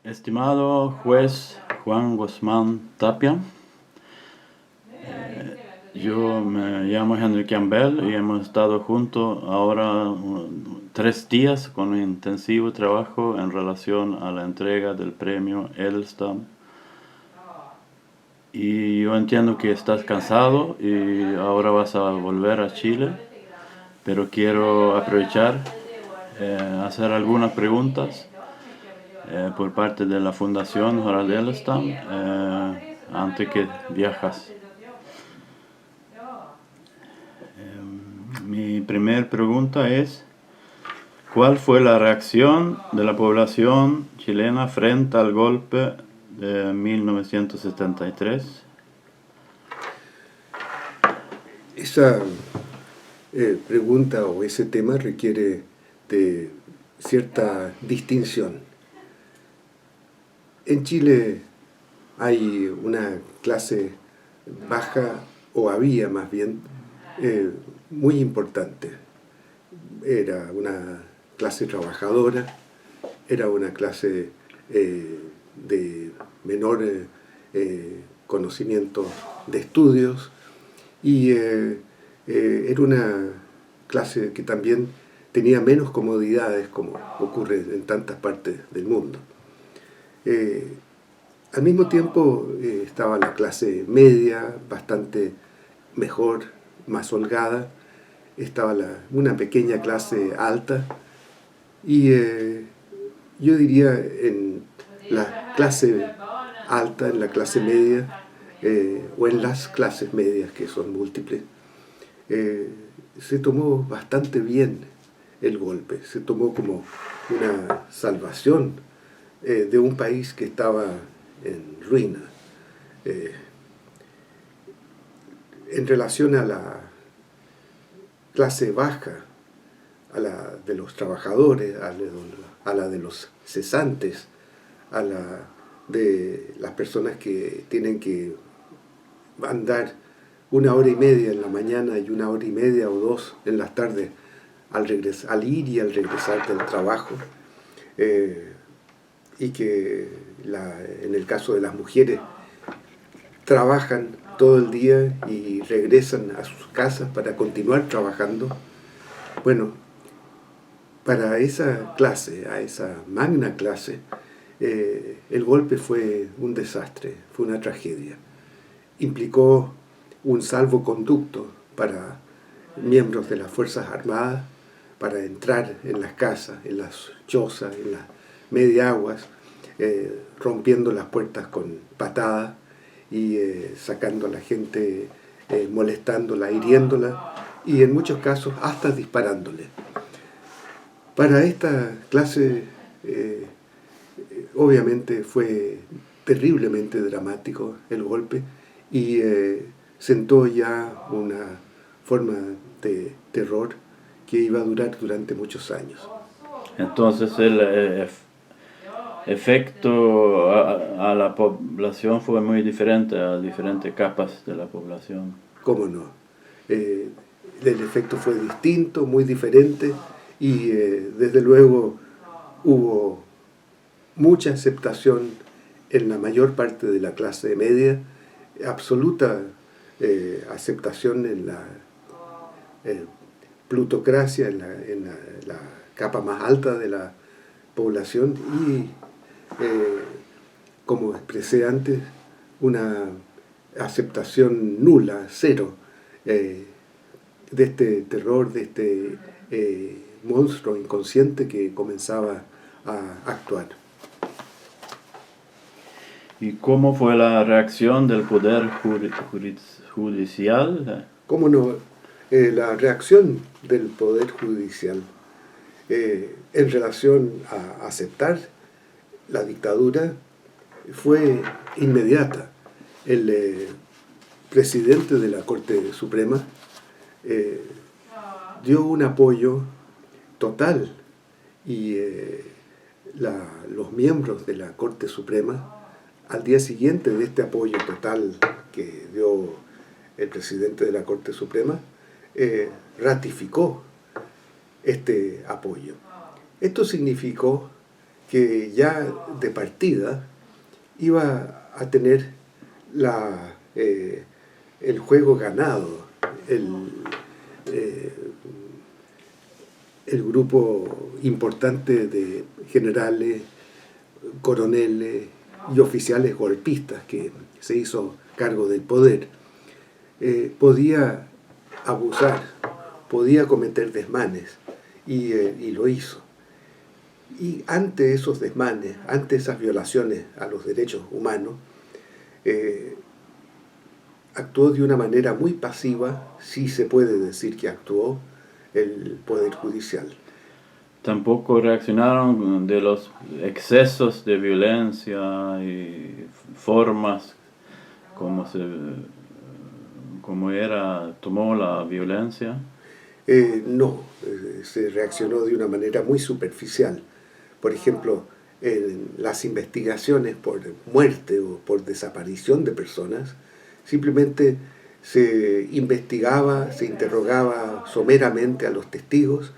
Estimado juez Juan Guzmán Tapia, yo me llamo Henry Campbell y hemos estado juntos ahora 3 días con un intensivo trabajo en relación a la entrega del premio Edelstam. Y yo entiendo que estás cansado y ahora vas a volver a Chile, pero quiero aprovechar hacer algunas preguntas por parte de la Fundación Harald Edelstam antes que viajas. Mi primer pregunta es, ¿cuál fue la reacción de la población chilena frente al golpe de 1973? Esa pregunta o ese tema requiere de cierta distinción. En Chile hay una clase baja, o había más bien, muy importante. Era una clase trabajadora, era una clase de menor conocimiento de estudios, y era una clase que también tenía menos comodidades, como ocurre en tantas partes del mundo. Al mismo tiempo estaba la clase media, bastante mejor, más holgada, estaba una pequeña clase alta, y yo diría en la clase alta, en la clase media, o en las clases medias, que son múltiples, se tomó bastante bien el golpe, se tomó como una salvación de un país que estaba en ruina. En relación a la clase baja, a la de los trabajadores, a la de los cesantes, a la de las personas que tienen que andar 1 hora y media en la mañana y 1 hora y media o 2 en las tardes al ir y al regresar del trabajo, y que en el caso de las mujeres trabajan todo el día y regresan a sus casas para continuar trabajando. Bueno, para esa clase, a esa magna clase, el golpe fue un desastre, fue una tragedia. Implicó un salvoconducto para miembros de las Fuerzas Armadas para entrar en las casas, en las chozas, en las mediaguas, rompiendo las puertas con patadas y sacando a la gente, molestándola, hiriéndola y en muchos casos hasta disparándole. Para esta clase obviamente fue terriblemente dramático el golpe y sentó ya una forma de terror que iba a durar durante muchos años. Entonces el efecto a la población fue muy diferente a diferentes capas de la población. ¿Cómo no? El efecto fue distinto, muy diferente, y desde luego hubo mucha aceptación en la mayor parte de la clase media, absoluta aceptación en la plutocracia, en la capa más alta de la población, y como expresé antes, una aceptación nula, cero, de este terror, de este monstruo inconsciente que comenzaba a actuar. ¿Y cómo fue la reacción del Poder Judicial? ¿Cómo no? La reacción del Poder Judicial en relación a aceptar la dictadura fue inmediata. El presidente de la Corte Suprema dio un apoyo total, y los miembros de la Corte Suprema, al día siguiente de este apoyo total que dio el presidente de la Corte Suprema, ratificó este apoyo. Esto significó que ya de partida iba a tener el juego ganado, eh, el grupo importante de generales, coroneles y oficiales golpistas que se hizo cargo del poder, podía abusar, podía cometer desmanes y lo hizo. Y ante esos desmanes, ante esas violaciones a los derechos humanos, actuó de una manera muy pasiva, sí se puede decir que actuó el Poder Judicial. Tampoco reaccionaron de los excesos de violencia y formas como tomó la violencia. No, se reaccionó de una manera muy superficial. Por ejemplo, en las investigaciones por muerte o por desaparición de personas, simplemente se investigaba, se interrogaba someramente a los testigos,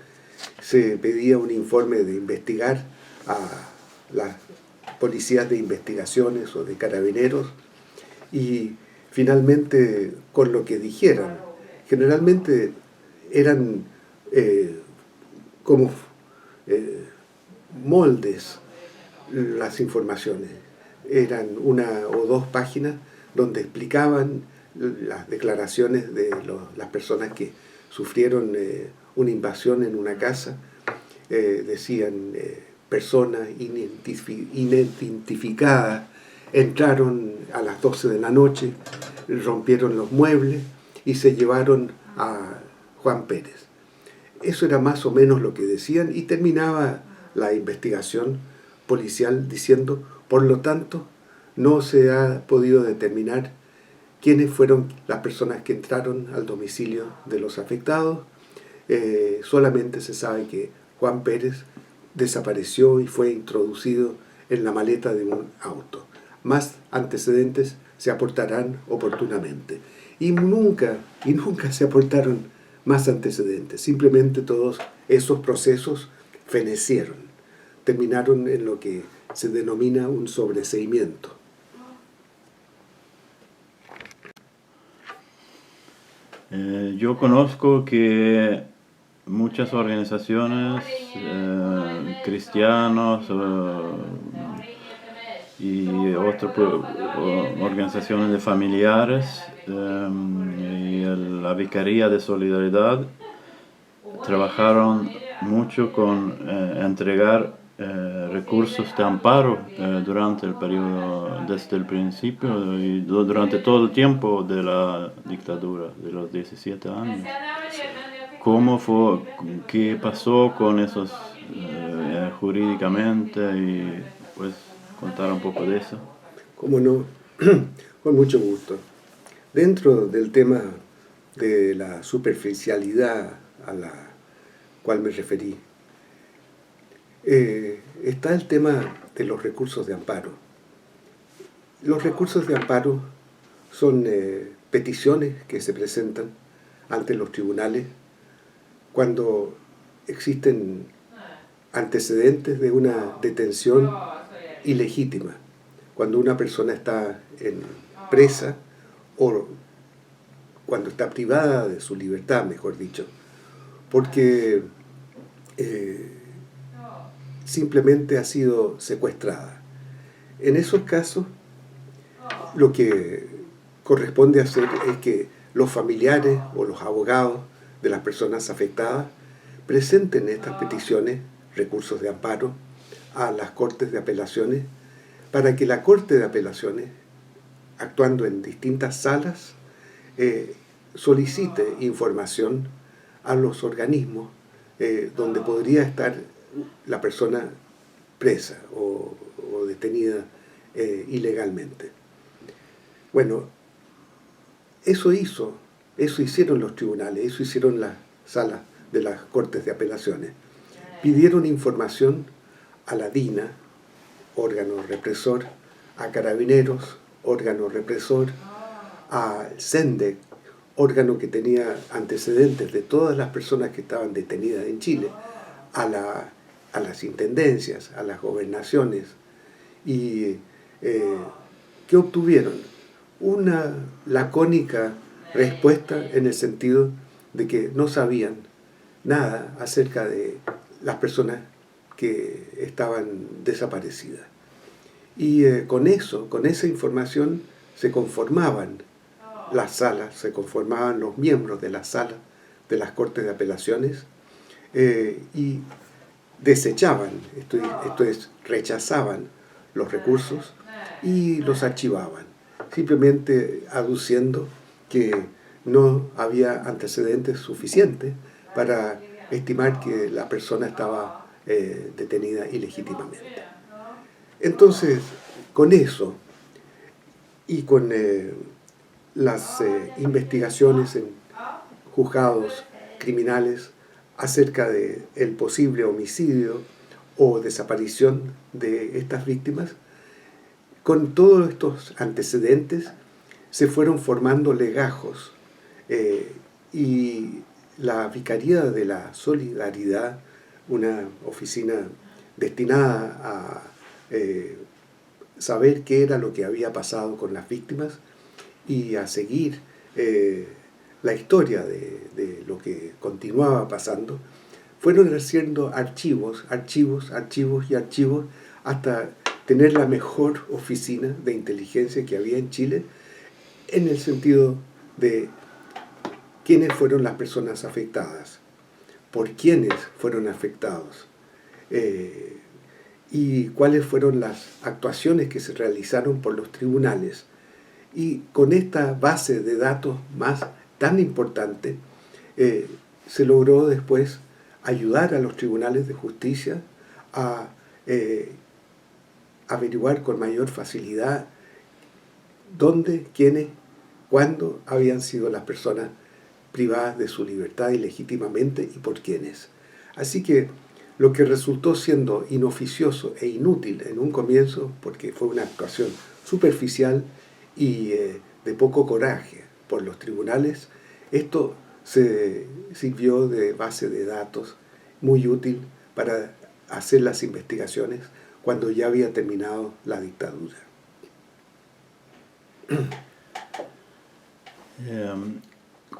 se pedía un informe de investigar a las policías de investigaciones o de carabineros y finalmente con lo que dijeran. Generalmente eran como moldes las informaciones. Eran 1 o 2 páginas donde explicaban las declaraciones de las personas que sufrieron una invasión en una casa. Decían personas inidentificadas entraron a las 12 de la noche, rompieron los muebles y se llevaron a Juan Pérez. Eso era más o menos lo que decían y terminaba la investigación policial diciendo, por lo tanto, no se ha podido determinar quiénes fueron las personas que entraron al domicilio de los afectados. Solamente se sabe que Juan Pérez desapareció y fue introducido en la maleta de un auto. Más antecedentes se aportarán oportunamente. Y nunca se aportaron más antecedentes. Simplemente todos esos procesos fenecieron. Terminaron en lo que se denomina un sobreseimiento. Yo conozco que muchas organizaciones cristianos y otras organizaciones de familiares y la Vicaría de Solidaridad trabajaron mucho con entregar recursos de amparo durante el periodo, desde el principio y durante todo el tiempo de la dictadura, de los 17 años. ¿Cómo fue, qué pasó con esos jurídicamente? Y pues contar un poco de eso. ¿Cómo no? Con mucho gusto. Dentro del tema de la superficialidad a la cual me referí, está el tema de los recursos de amparo. Los recursos de amparo son peticiones que se presentan ante los tribunales cuando existen antecedentes de una detención ilegítima, cuando una persona está presa o cuando está privada de su libertad, mejor dicho, porque simplemente ha sido secuestrada. En esos casos, lo que corresponde hacer es que los familiares o los abogados de las personas afectadas presenten estas peticiones, recursos de amparo, a las Cortes de Apelaciones, para que la Corte de Apelaciones, actuando en distintas salas, solicite información a los organismos donde podría estar la persona presa o detenida ilegalmente. Bueno, eso hicieron los tribunales, eso hicieron las salas de las Cortes de Apelaciones. Pidieron información a la DINA, órgano represor, a Carabineros, órgano represor, al CENDEC, órgano que tenía antecedentes de todas las personas que estaban detenidas en Chile, a la a las intendencias, a las gobernaciones. ¿Y qué obtuvieron? Una lacónica respuesta en el sentido de que no sabían nada acerca de las personas que estaban desaparecidas. Y con eso, con esa información, se conformaban las salas, se conformaban los miembros de las salas de las Cortes de Apelaciones y desechaban, esto es, rechazaban los recursos y los archivaban, simplemente aduciendo que no había antecedentes suficientes para estimar que la persona estaba detenida ilegítimamente. Entonces, con eso y con las investigaciones en juzgados criminales acerca del posible homicidio o desaparición de estas víctimas, con todos estos antecedentes se fueron formando legajos y la Vicaría de la Solidaridad, una oficina destinada a saber qué era lo que había pasado con las víctimas y a seguir la historia de lo que continuaba pasando, fueron haciendo archivos hasta tener la mejor oficina de inteligencia que había en Chile, en el sentido de quiénes fueron las personas afectadas, por quiénes fueron afectados, y cuáles fueron las actuaciones que se realizaron por los tribunales. Y con esta base de datos más tan importante, se logró después ayudar a los tribunales de justicia a averiguar con mayor facilidad dónde, quiénes, cuándo habían sido las personas privadas de su libertad ilegítimamente y por quiénes. Así que lo que resultó siendo inoficioso e inútil en un comienzo, porque fue una actuación superficial y de poco coraje por los tribunales, esto se sirvió de base de datos muy útil para hacer las investigaciones cuando ya había terminado la dictadura.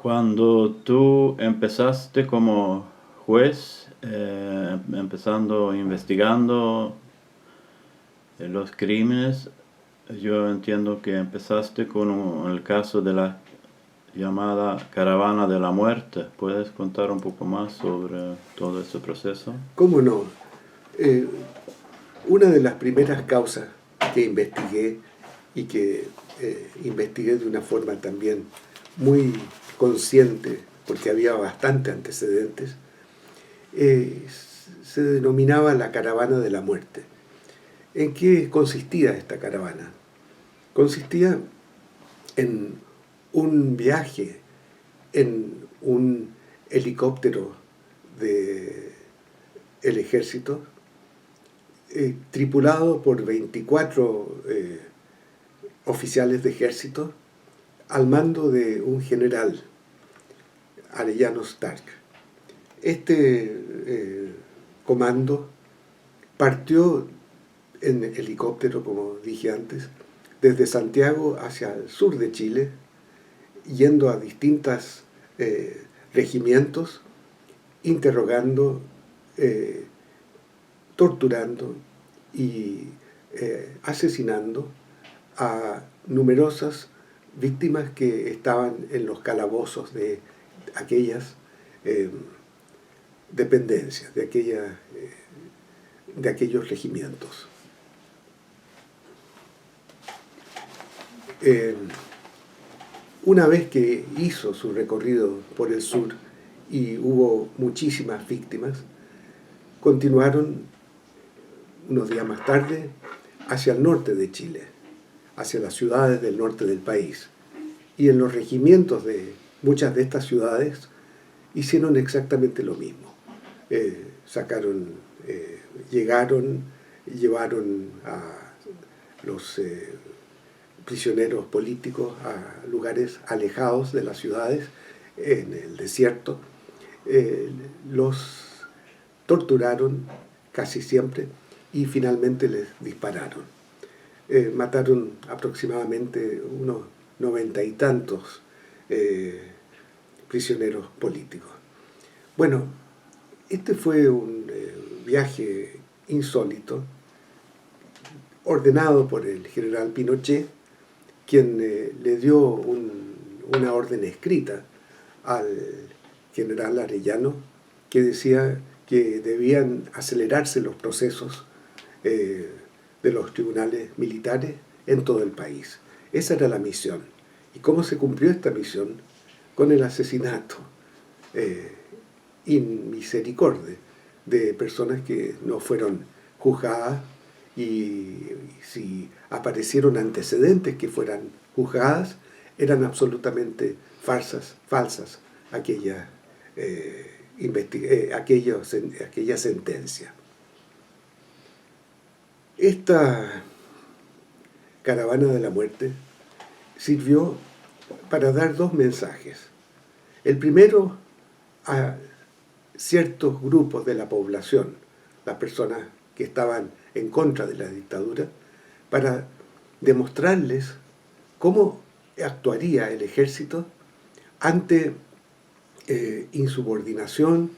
Cuando tú empezaste como juez, investigando los crímenes, yo entiendo que empezaste con el caso de la llamada Caravana de la Muerte. ¿Puedes contar un poco más sobre todo ese proceso? ¿Cómo no? Una de las primeras causas que investigué y que investigué de una forma también muy consciente, porque había bastantes antecedentes, se denominaba la Caravana de la Muerte. ¿En qué consistía esta caravana? Consistía en un viaje en un helicóptero del ejército, tripulado por 24 oficiales de ejército, al mando de un general, Arellano Stark. Este comando partió en helicóptero, como dije antes, desde Santiago hacia el sur de Chile, yendo a distintos regimientos, interrogando, torturando y asesinando a numerosas víctimas que estaban en los calabozos de aquellas dependencias, de aquellos regimientos. Una vez que hizo su recorrido por el sur y hubo muchísimas víctimas, continuaron unos días más tarde hacia el norte de Chile, hacia las ciudades del norte del país. Y en los regimientos de muchas de estas ciudades hicieron exactamente lo mismo. Llevaron a los prisioneros políticos a lugares alejados de las ciudades, en el desierto, los torturaron, casi siempre, y finalmente les dispararon. Mataron aproximadamente unos 90 y tantos prisioneros políticos. Bueno, este fue un viaje insólito, ordenado por el general Pinochet, quien le dio una orden escrita al general Arellano, que decía que debían acelerarse los procesos de los tribunales militares en todo el país. Esa era la misión. ¿Y cómo se cumplió esta misión? Con el asesinato in misericordia de personas que no fueron juzgadas, y si aparecieron antecedentes que fueran juzgadas, eran absolutamente falsas aquella sentencia. Esta caravana de la muerte sirvió para dar dos mensajes. El primero, a ciertos grupos de la población, las personas que estaban en contra de la dictadura, para demostrarles cómo actuaría el ejército ante insubordinación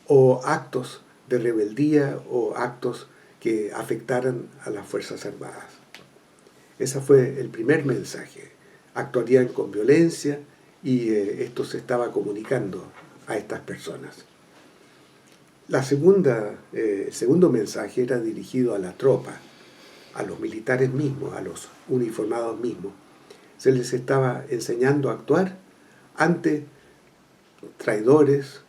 o actos de rebeldía o actos que afectaran a las Fuerzas Armadas. Ese fue el primer mensaje. Actuarían con violencia y esto se estaba comunicando a estas personas. El segundo mensaje era dirigido a la tropa, a los militares mismos, a los uniformados mismos. Se les estaba enseñando a actuar ante traidores,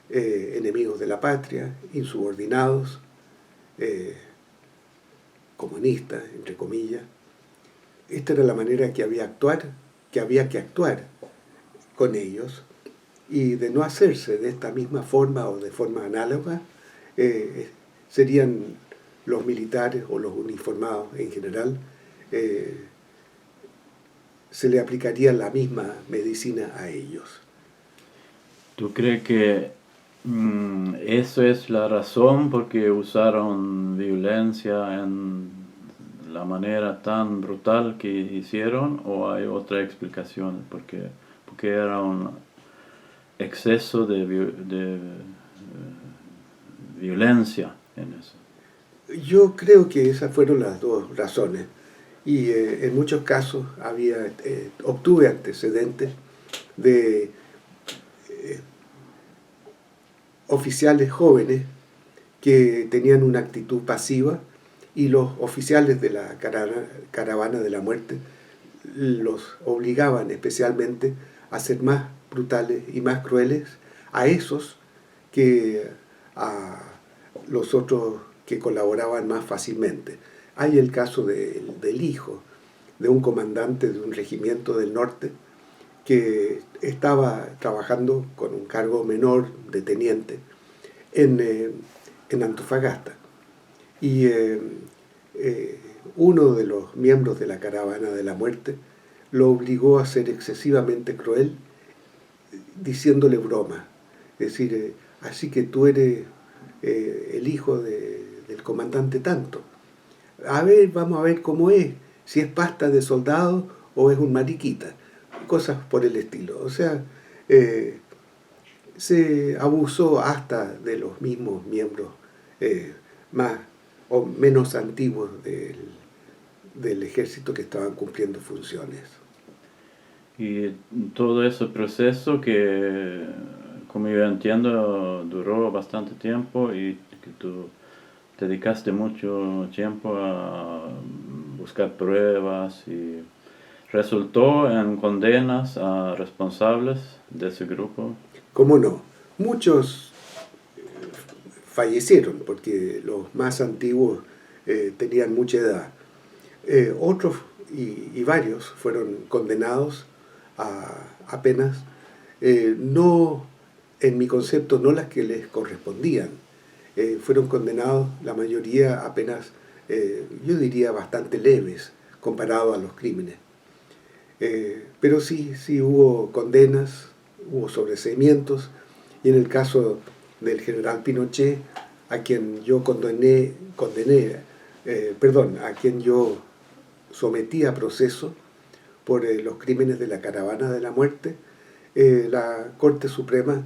enemigos de la patria, insubordinados, comunistas, entre comillas. Esta era la manera que había que actuar con ellos, y de no hacerse de esta misma forma o de forma análoga, serían los militares o los uniformados en general, se le aplicaría la misma medicina a ellos. ¿Tú crees que eso es la razón por qué usaron violencia en la manera tan brutal que hicieron, o hay otra explicación? Porque era un exceso de violencia en eso. Yo creo que esas fueron las dos razones, y en muchos casos obtuve antecedentes de oficiales jóvenes que tenían una actitud pasiva, y los oficiales de la caravana de la muerte los obligaban especialmente a ser más brutales y más crueles a esos que a los otros que colaboraban más fácilmente. Hay el caso del hijo de un comandante de un regimiento del norte que estaba trabajando con un cargo menor de teniente en Antofagasta. Y uno de los miembros de la caravana de la muerte lo obligó a ser excesivamente cruel, diciéndole broma. Es decir, así que tú eres el hijo del comandante tanto. A ver, vamos a ver cómo es, si es pasta de soldado o es un mariquita. Cosas por el estilo. O sea, se abusó hasta de los mismos miembros más o menos antiguos del ejército que estaban cumpliendo funciones. Y todo ese proceso que, como yo entiendo, duró bastante tiempo, y que tú dedicaste mucho tiempo a buscar pruebas, y resultó en condenas a responsables de ese grupo. ¿Cómo no? Muchos fallecieron porque los más antiguos tenían mucha edad. Otros y varios fueron condenados a penas, no, en mi concepto, no las que les correspondían. Fueron condenados, la mayoría, a penas, yo diría, bastante leves comparado a los crímenes. Pero sí hubo condenas, hubo sobreseimientos, y en el caso del general Pinochet a quien yo a quien yo sometí a proceso por los crímenes de la Caravana de la Muerte, la Corte Suprema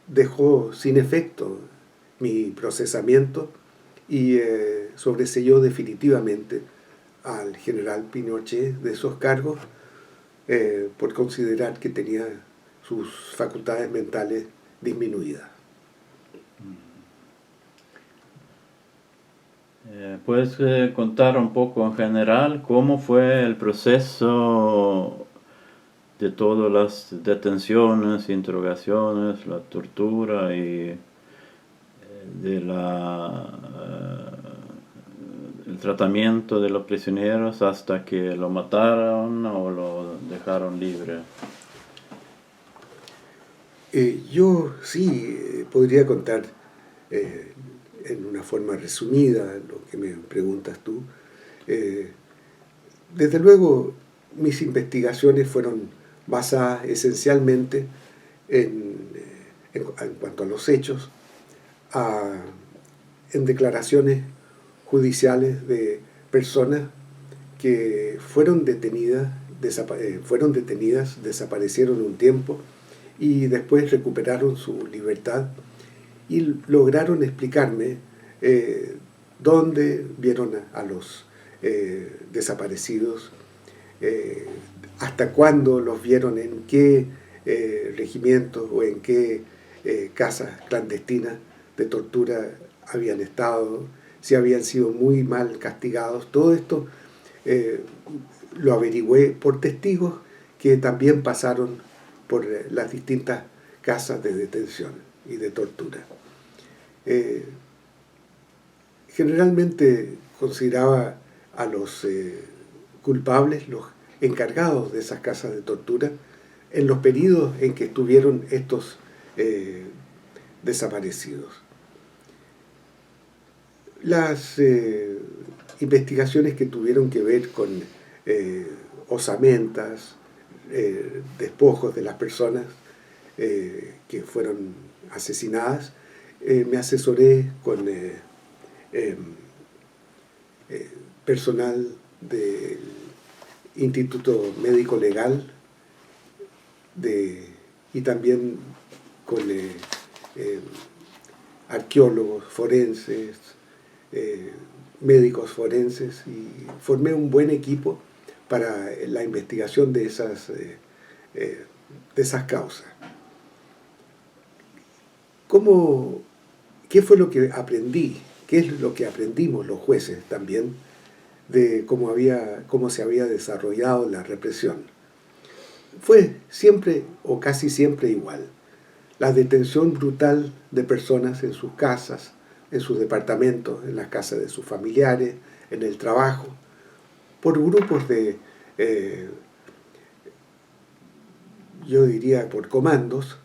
dejó sin efecto mi procesamiento y sobreseyó definitivamente al general Pinochet de esos cargos por considerar que tenía sus facultades mentales disminuidas. ¿Puedes contar un poco en general cómo fue el proceso de todas las detenciones, interrogaciones, la tortura y de el tratamiento de los prisioneros hasta que lo mataron o lo dejaron libre? Yo sí podría contar en una forma resumida lo que me preguntas tú. Desde luego, mis investigaciones fueron basadas esencialmente en cuanto a los hechos, en declaraciones judiciales de personas que fueron detenidas, desaparecieron un tiempo y después recuperaron su libertad y lograron explicarme dónde vieron a los desaparecidos, hasta cuándo los vieron, en qué regimientos o en qué casas clandestinas de tortura habían estado, si habían sido muy mal castigados. Todo esto lo averigüé por testigos que también pasaron por las distintas casas de detención y de tortura. Generalmente consideraba a los culpables, los encargados de esas casas de tortura, en los periodos en que estuvieron estos desaparecidos. Las investigaciones que tuvieron que ver con osamentas, despojos de las personas que fueron asesinadas, me asesoré con personal del Instituto Médico Legal y también con arqueólogos forenses, médicos forenses, y formé un buen equipo para la investigación de esas causas. ¿Qué fue lo que aprendí? ¿Qué es lo que aprendimos los jueces también de cómo se había desarrollado la represión? Fue siempre o casi siempre igual. La detención brutal de personas en sus casas, en sus departamentos, en las casas de sus familiares, en el trabajo, por grupos yo diría por comandos,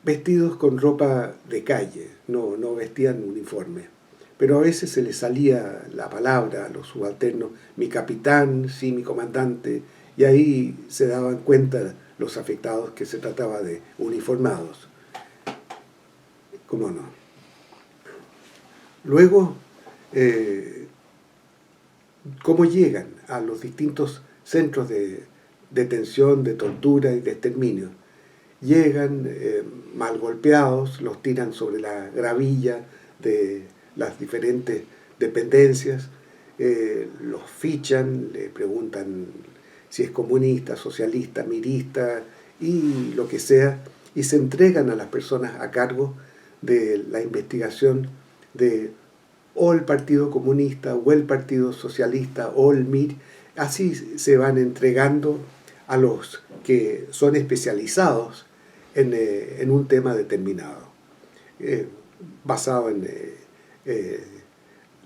vestidos con ropa de calle, no vestían uniforme. Pero a veces se les salía la palabra a los subalternos, mi capitán, sí, mi comandante, y ahí se daban cuenta los afectados que se trataba de uniformados. ¿Cómo no? Luego, ¿cómo llegan a los distintos centros de detención, de tortura y de exterminio? Llegan mal golpeados, los tiran sobre la gravilla de las diferentes dependencias, los fichan, le preguntan si es comunista, socialista, mirista y lo que sea, y se entregan a las personas a cargo de la investigación de o el Partido Comunista o el Partido Socialista o el MIR. Así se van entregando a los que son especializados en un tema determinado, basado en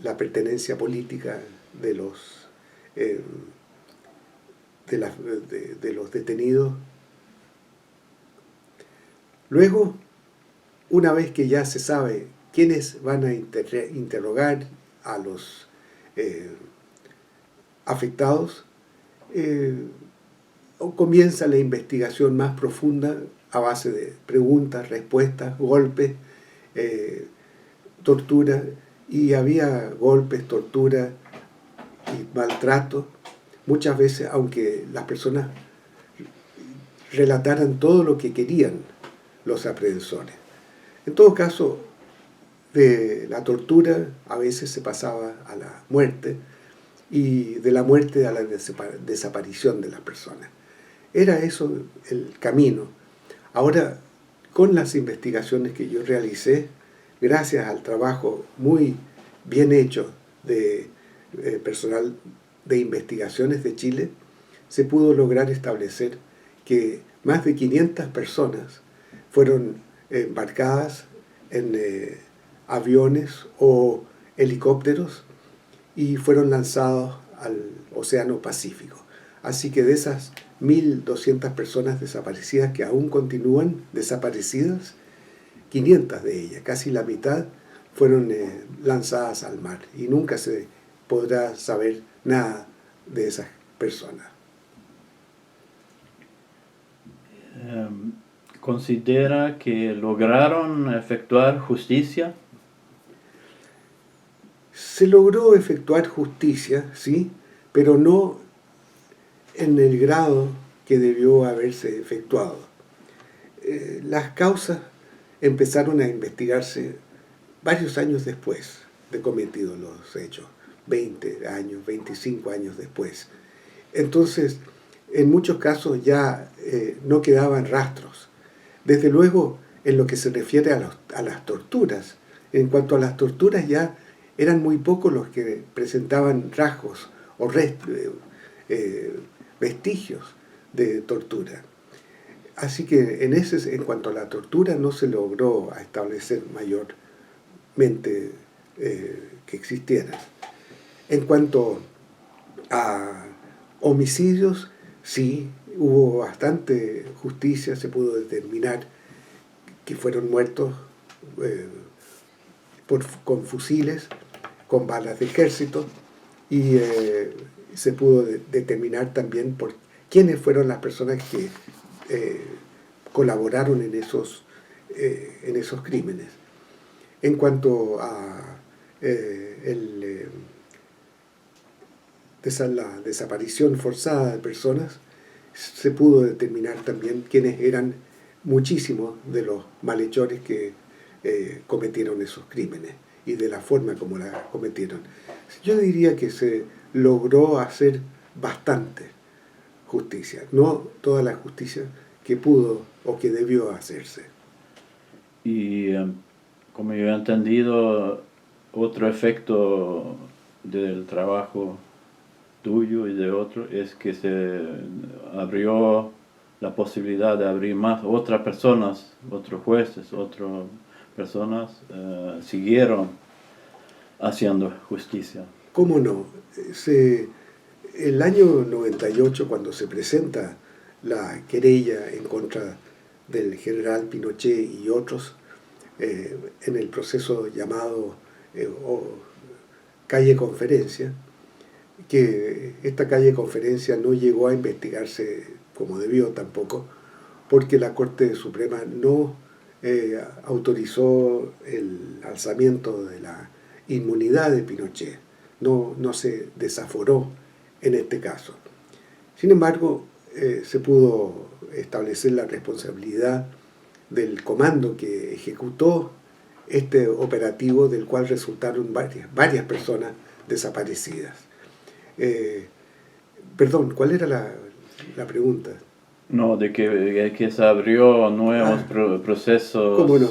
la pertenencia política de los detenidos. Luego, una vez que ya se sabe quiénes van a interrogar a los afectados, comienza la investigación más profunda a base de preguntas, respuestas, golpes, tortura, y había golpes, tortura y maltrato, muchas veces, aunque las personas relataran todo lo que querían los aprehensores. En todo caso, de la tortura a veces se pasaba a la muerte, y de la muerte a la desaparición de las personas. Era eso el camino. Ahora, con las investigaciones que yo realicé, gracias al trabajo muy bien hecho de personal de investigaciones de Chile, se pudo lograr establecer que más de 500 personas fueron embarcadas en aviones o helicópteros y fueron lanzados al Océano Pacífico. Así que de esas 1.200 personas desaparecidas que aún continúan desaparecidas, 500 de ellas, casi la mitad, fueron lanzadas al mar, y nunca se podrá saber nada de esas personas. ¿Considera que lograron efectuar justicia? Se logró efectuar justicia, sí, pero no en el grado que debió haberse efectuado. Las causas empezaron a investigarse varios años después de cometidos los hechos, 20 años, 25 años después. Entonces, en muchos casos ya no quedaban rastros. Desde luego, en lo que se refiere a las torturas, en cuanto a las torturas ya eran muy pocos los que presentaban rasgos o vestigios de tortura. Así que en cuanto a la tortura no se logró establecer mayormente que existiera. En cuanto a homicidios, sí, hubo bastante justicia, se pudo determinar que fueron muertos con fusiles, con balas de ejército, y se pudo determinar también por quiénes fueron las personas que colaboraron en esos crímenes. En cuanto a la desaparición forzada de personas, se pudo determinar también quiénes eran muchísimos de los malhechores que cometieron esos crímenes y de la forma como la cometieron. Yo diría que se logró hacer bastante justicia, no toda la justicia que pudo o que debió hacerse. Y como yo he entendido, otro efecto del trabajo tuyo y de otro es que se abrió la posibilidad de abrir más otras personas, otros jueces, otras personas siguieron haciendo justicia. ¿Cómo no? El año 98, cuando se presenta la querella en contra del general Pinochet y otros, en el proceso llamado Calle Conferencia, que esta Calle Conferencia no llegó a investigarse como debió tampoco, porque la Corte Suprema no autorizó el alzamiento de la inmunidad de Pinochet, no se desaforó en este caso. Sin embargo, se pudo establecer la responsabilidad del comando que ejecutó este operativo, del cual resultaron varias personas desaparecidas. Perdón, ¿cuál era la pregunta? No, de que se abrió nuevos procesos ¿cómo no?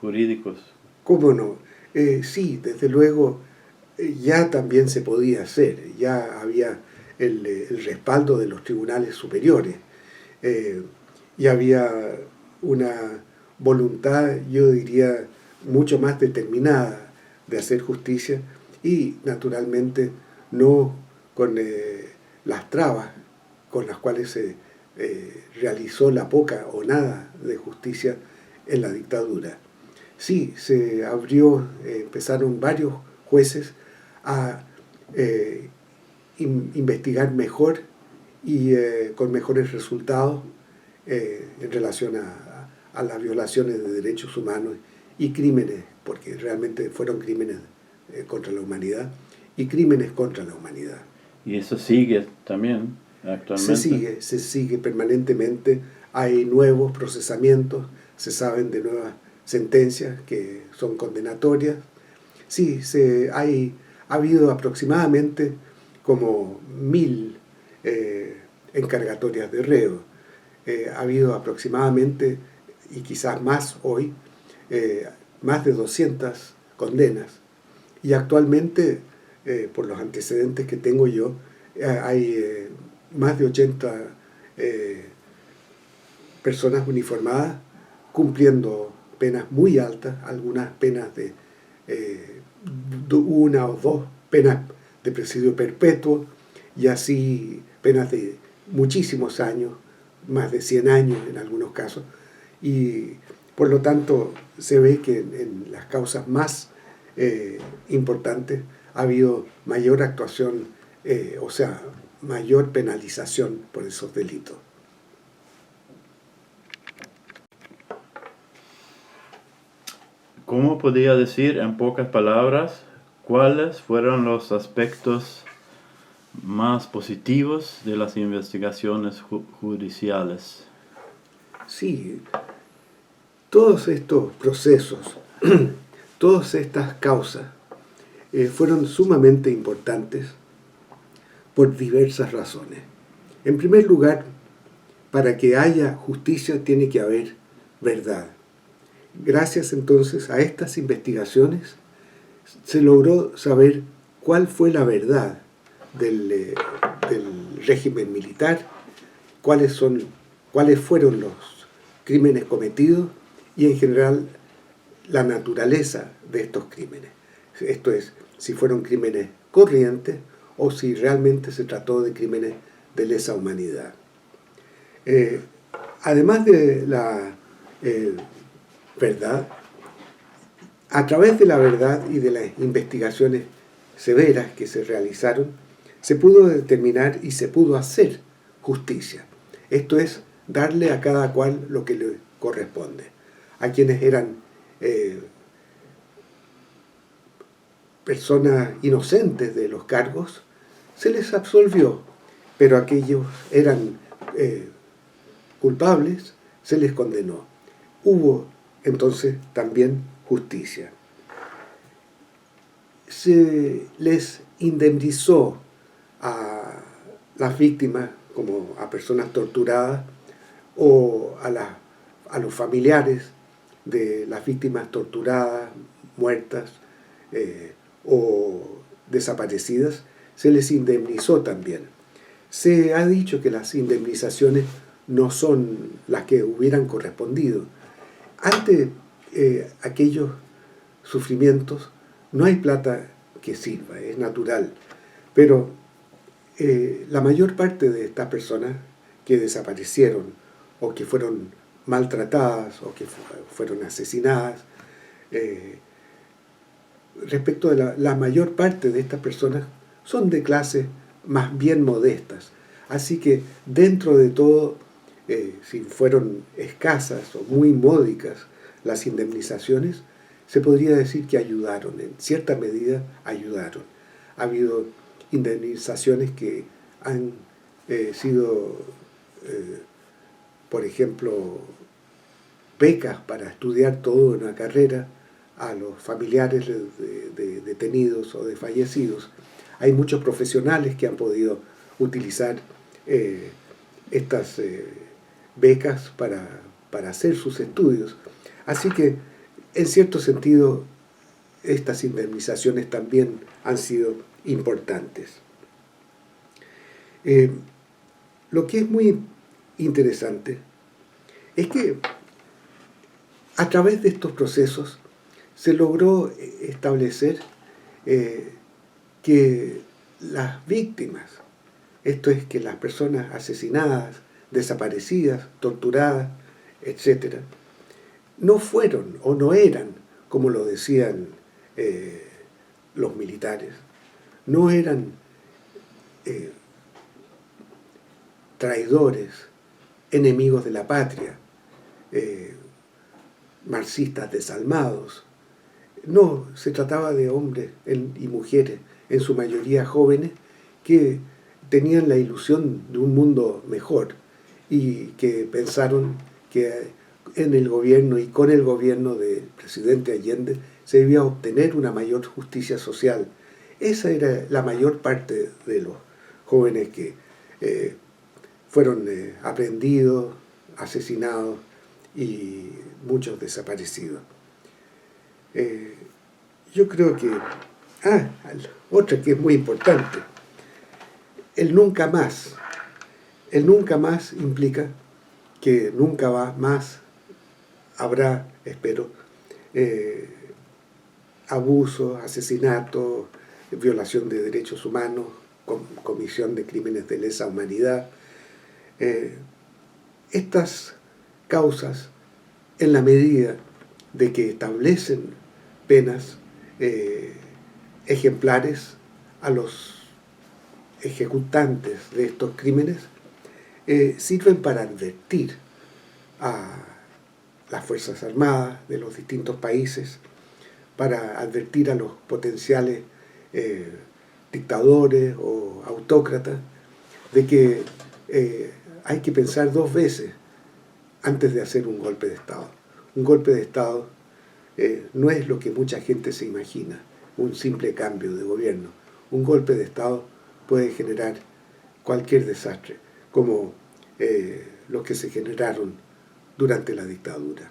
Jurídicos. ¿Cómo no? Sí, desde luego ya también se podía hacer, ya había el respaldo de los tribunales superiores, y había una voluntad, yo diría, mucho más determinada de hacer justicia, y naturalmente no con las trabas con las cuales se realizó la poca o nada de justicia en la dictadura. Sí, se abrió, empezaron varios jueces a investigar mejor y con mejores resultados en relación a las violaciones de derechos humanos y crímenes, porque realmente fueron crímenes contra la humanidad y crímenes contra la humanidad. Y eso sigue también actualmente. Se sigue permanentemente, hay nuevos procesamientos, se saben de nuevas sentencias que son condenatorias. Sí, ha habido aproximadamente como 1000 encargatorias de reo. Ha habido aproximadamente, y quizás más hoy, más de 200 condenas. Y actualmente, por los antecedentes que tengo yo, hay más de 80 personas uniformadas cumpliendo penas muy altas, algunas penas de 1 o 2 penas de presidio perpetuo, y así penas de muchísimos años, más de 100 años en algunos casos, y por lo tanto se ve que en las causas más importantes ha habido mayor actuación, o sea, mayor penalización por esos delitos. ¿Cómo podría decir en pocas palabras cuáles fueron los aspectos más positivos de las investigaciones judiciales? Sí, todos estos procesos, todas estas causas fueron sumamente importantes por diversas razones. En primer lugar, para que haya justicia tiene que haber verdad. Gracias entonces a estas investigaciones se logró saber cuál fue la verdad del régimen militar, cuáles fueron los crímenes cometidos y en general la naturaleza de estos crímenes. Esto es, si fueron crímenes corrientes o si realmente se trató de crímenes de lesa humanidad. Además de la verdad, a través de la verdad y de las investigaciones severas que se realizaron, se pudo determinar y se pudo hacer justicia. Esto es, darle a cada cual lo que le corresponde. A quienes eran personas inocentes de los cargos, se les absolvió, pero a aquellos eran culpables, se les condenó. Hubo entonces también justicia. Se les indemnizó a las víctimas como a personas torturadas o a los familiares de las víctimas torturadas, muertas o desaparecidas, se les indemnizó también. Se ha dicho que las indemnizaciones no son las que hubieran correspondido. Ante aquellos sufrimientos no hay plata que sirva, es natural, pero la mayor parte de estas personas que desaparecieron o que fueron maltratadas o que fueron asesinadas, respecto de la mayor parte de estas personas son de clases más bien modestas. Así que dentro de todo, si fueron escasas o muy módicas las indemnizaciones, se podría decir que ayudaron, en cierta medida ayudaron. Ha habido indemnizaciones que han sido, por ejemplo, becas para estudiar toda una carrera a los familiares de detenidos o de fallecidos. Hay muchos profesionales que han podido utilizar estas becas para hacer sus estudios. Así que, en cierto sentido, estas indemnizaciones también han sido importantes. Lo que es muy interesante es que a través de estos procesos se logró establecer que las víctimas, esto es que las personas asesinadas, desaparecidas, torturadas, etc., no fueron o no eran, como lo decían los militares, no eran traidores, enemigos de la patria, marxistas desalmados. No, se trataba de hombres y mujeres, en su mayoría jóvenes, que tenían la ilusión de un mundo mejor y que pensaron que en el gobierno y con el gobierno del presidente Allende se debía obtener una mayor justicia social. Esa era la mayor parte de los jóvenes que fueron aprehendidos, asesinados y muchos desaparecidos. Yo creo que, otra que es muy importante, el nunca más. El nunca más implica que nunca más habrá, espero, abusos, asesinatos, violación de derechos humanos, comisión de crímenes de lesa humanidad. Estas causas, en la medida de que establecen penas ejemplares a los ejecutantes de estos crímenes, sirven para advertir a las Fuerzas Armadas de los distintos países, para advertir a los potenciales dictadores o autócratas de que hay que pensar dos veces antes de hacer un golpe de Estado. Un golpe de Estado no es lo que mucha gente se imagina, un simple cambio de gobierno. Un golpe de Estado puede generar cualquier desastre, como los que se generaron durante la dictadura.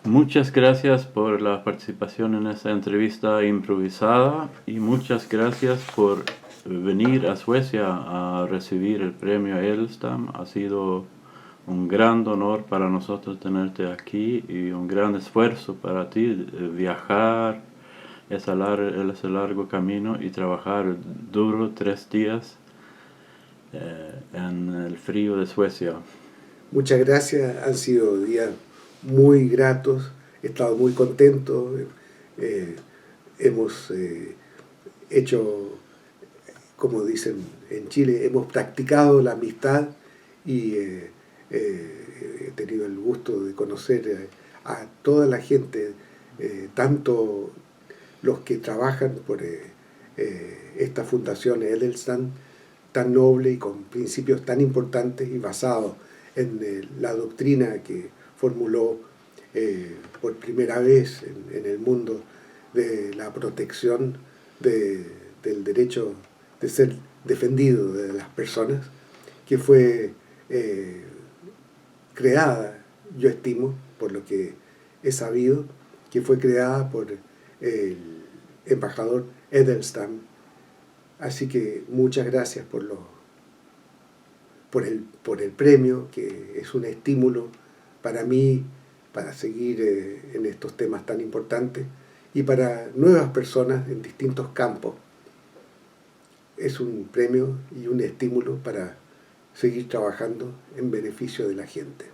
Muchas gracias por la participación en esta entrevista improvisada y muchas gracias por venir a Suecia a recibir el premio Edelstam. Ha sido un gran honor para nosotros tenerte aquí y un gran esfuerzo para ti viajar ese largo camino y trabajar duro 3 días en el frío de Suecia. Muchas gracias, han sido días muy gratos, he estado muy contento, hemos hecho, como dicen en Chile, hemos practicado la amistad y he tenido el gusto de conocer a toda la gente, tanto los que trabajan por esta fundación Edelstam, tan noble y con principios tan importantes y basados en la doctrina que formuló por primera vez en el mundo de la protección del derecho de ser defendido de las personas, que fue creada, yo estimo, por lo que he sabido, que fue creada por el embajador Edelstam. Así que muchas gracias por el premio, que es un estímulo para mí, para seguir en estos temas tan importantes y para nuevas personas en distintos campos. Es un premio y un estímulo para seguir trabajando en beneficio de la gente.